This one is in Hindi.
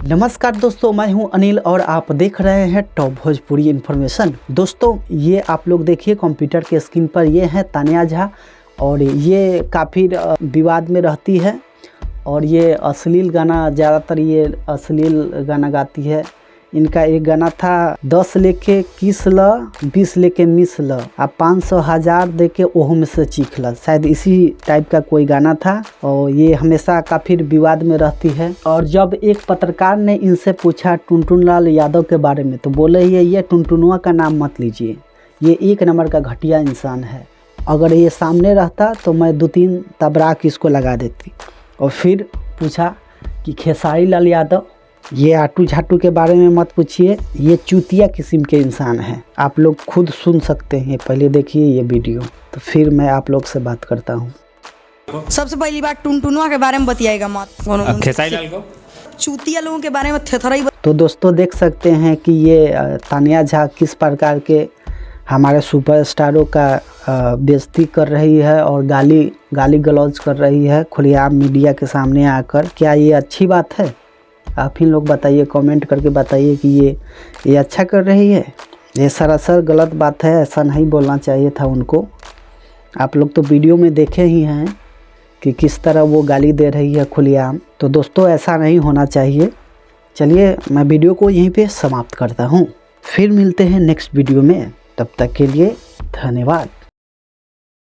नमस्कार दोस्तों, मैं हूं अनिल और आप देख रहे हैं टॉप भोजपुरी इन्फॉर्मेशन। दोस्तों ये आप लोग देखिए कंप्यूटर के स्क्रीन पर, ये है तान्या झा और ये काफ़ी विवाद में रहती है और ये अश्लील गाना, ज़्यादातर ये अश्लील गाना गाती है। इनका एक गाना था 10 लेके किस ल 20 लेके मिस ल आप 500,000 दे के ओहो में से चीख ल, शायद इसी टाइप का कोई गाना था और ये हमेशा काफ़ी विवाद में रहती है। और जब एक पत्रकार ने इनसे पूछा टुनटुनलाल यादव के बारे में तो बोले ये टुनटुनुआ का नाम मत लीजिए, ये एक नंबर का घटिया इंसान है। अगर ये सामने रहता तो मैं 2-3 तबराक इसको लगा देती। और फिर पूछा कि खेसारी लाल यादव, ये आटू झाटू के बारे में मत पूछिए, ये चूतिया किस्म के इंसान हैं। आप लोग खुद सुन सकते हैं, पहले देखिए ये वीडियो, तो फिर मैं आप लोग से बात करता हूँ। सबसे पहली बात टुनटुनुआ के बारे में बताइएगा मत, खेसारी लाल को चूतिया लोगों के बारे में थेथराई। तो दोस्तों देख सकते हैं कि ये तान्या झा किस प्रकार के हमारे सुपरस्टारों का बेइज्जती कर रही है और गाली गलौज कर रही है खुलेआम मीडिया के सामने आकर। क्या ये अच्छी बात है? आप ही लोग बताइए, कमेंट करके बताइए कि ये अच्छा कर रही है। ये सरासर गलत बात है, ऐसा नहीं बोलना चाहिए था उनको। आप लोग तो वीडियो में देखे ही हैं कि किस तरह वो गाली दे रही है खुलेआम। तो दोस्तों ऐसा नहीं होना चाहिए। चलिए मैं वीडियो को यहीं पे समाप्त करता हूँ, फिर मिलते हैं नेक्स्ट वीडियो में। तब तक के लिए धन्यवाद।